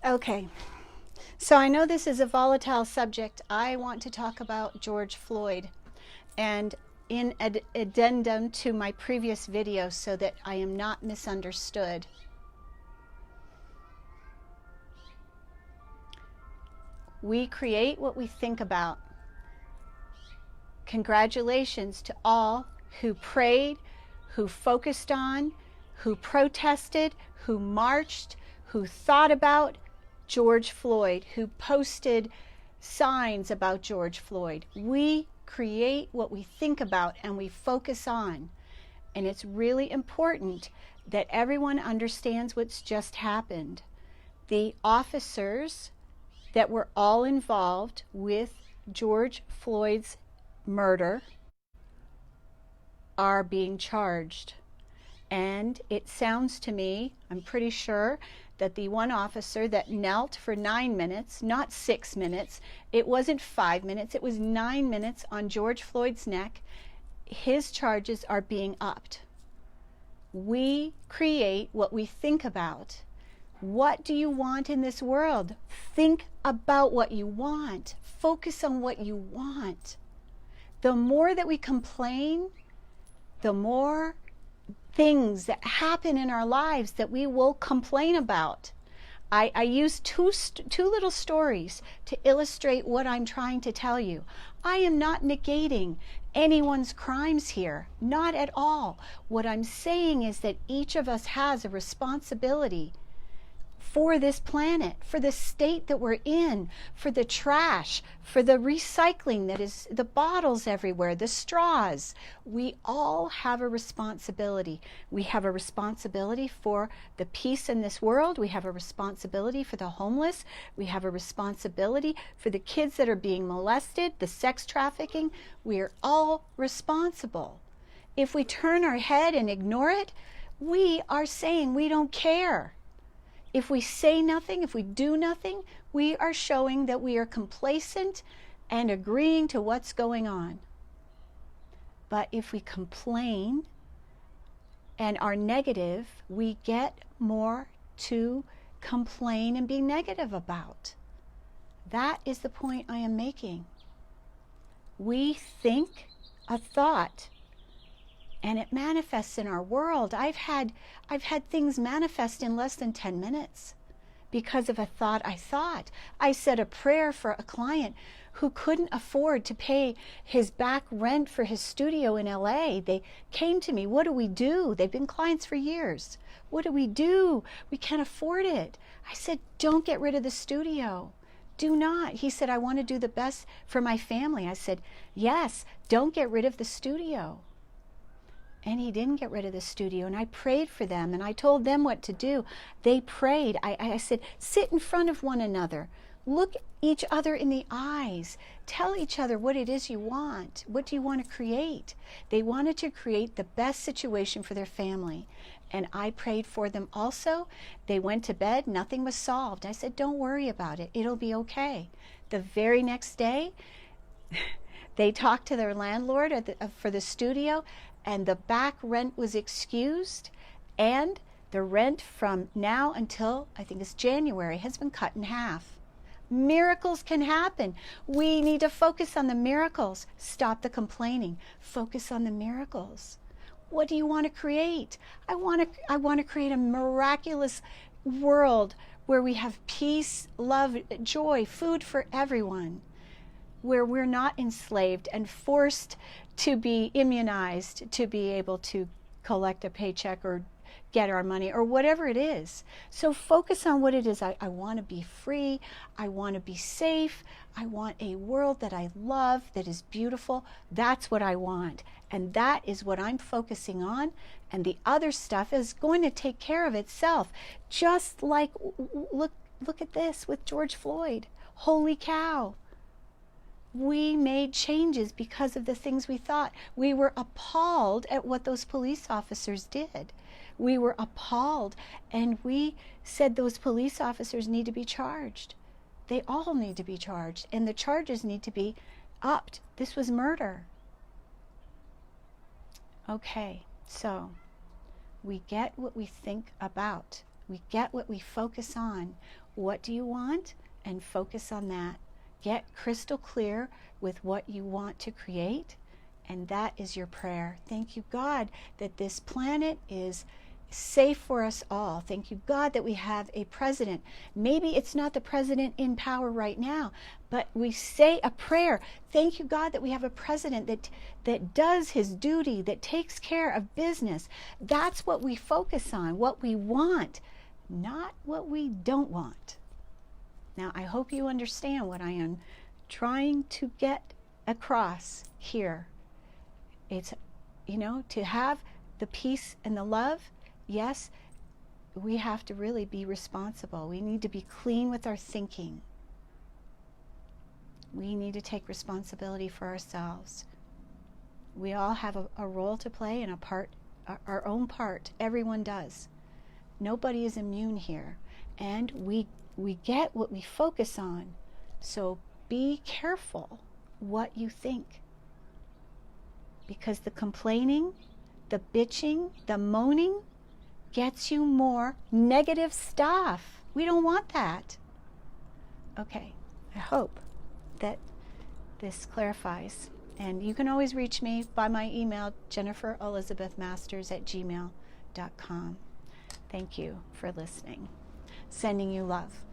Okay, so I know this is a volatile subject. I want to talk about George Floyd, and in addendum to my previous video so that I am not misunderstood. We create what we think about. Congratulations to all who prayed, who focused on, who protested, who marched, who thought about George Floyd, who posted signs about George Floyd. We create what we think about and we focus on. And it's really important that everyone understands what's just happened. The officers that were all involved with George Floyd's murder are being charged. And it sounds to me, I'm pretty sure, that the one officer that knelt for 9 minutes, not 6 minutes, it wasn't 5 minutes, it was 9 minutes on George Floyd's neck, his charges are being upped. We create what we think about. What do you want in this world? Think about what you want. Focus on what you want. The more that we complain, the more things that happen in our lives that we will complain about. I use two little stories to illustrate what I'm trying to tell you. I am not negating anyone's crimes here, not at all. What I'm saying is that each of us has a responsibility for this planet, for the state that we're in, for the trash, for the recycling that is the bottles everywhere, the straws. We all have a responsibility. We have a responsibility for the peace in this world. We have a responsibility for the homeless. We have a responsibility for the kids that are being molested, the sex trafficking. We are all responsible. If we turn our head and ignore it, we are saying we don't care. If we say nothing, if we do nothing, we are showing that we are complacent and agreeing to what's going on. But if we complain and are negative, we get more to complain and be negative about. That is the point I am making. We think a thought, and it manifests in our world. I've had things manifest in less than 10 minutes because of a thought I thought. I said a prayer for a client who couldn't afford to pay his back rent for his studio in LA. They came to me, what do we do? They've been clients for years. What do? We can't afford it. I said, don't get rid of the studio. Do not. He said, I want to do the best for my family. I said, yes, don't get rid of the studio. And he didn't get rid of the studio, and I prayed for them, and I told them what to do. They prayed. I said, sit in front of one another. Look each other in the eyes. Tell each other what it is you want. What do you want to create? They wanted to create the best situation for their family. And I prayed for them also. They went to bed. Nothing was solved. I said, don't worry about it. It'll be okay. The very next day, they talked to their landlord for the studio, and the back rent was excused, and the rent from now until I think it's January has been cut in half. Miracles can happen. We need to focus on the miracles. Stop the complaining. Focus on the miracles. What do you want to create? I want to create a miraculous world where we have peace, love, joy, food for everyone, where we're not enslaved and forced to be immunized to be able to collect a paycheck or get our money or whatever it is. So focus on what it is. I want to be free. I want to be safe. I want a world that I love, that is beautiful. That's what I want. And that is what I'm focusing on. And the other stuff is going to take care of itself. Just like, look at this with George Floyd. Holy cow. We made changes because of the things we thought. We were appalled at what those police officers did. We were appalled, and we said those police officers need to be charged. They all need to be charged, and the charges need to be upped. This was murder. Okay, so we get what we think about. We get what we focus on. What do you want? And focus on that. Get crystal clear with what you want to create, and that is your prayer. Thank you, God, that this planet is safe for us all. Thank you, God, that we have a president. Maybe it's not the president in power right now, but we say a prayer. Thank you, God, that we have a president that does his duty, that takes care of business. That's what we focus on, what we want, not what we don't want. Now, I hope you understand what I am trying to get across here. It's, to have the peace and the love, yes, we have to really be responsible. We need to be clean with our thinking. We need to take responsibility for ourselves. We all have a role to play and a part, our own part. Everyone does. Nobody is immune here. And we get what we focus on. So be careful what you think. Because the complaining, the bitching, the moaning gets you more negative stuff. We don't want that. Okay, I hope that this clarifies. And you can always reach me by my email, jenniferelizabethmasters@gmail.com. Thank you for listening. Sending you love.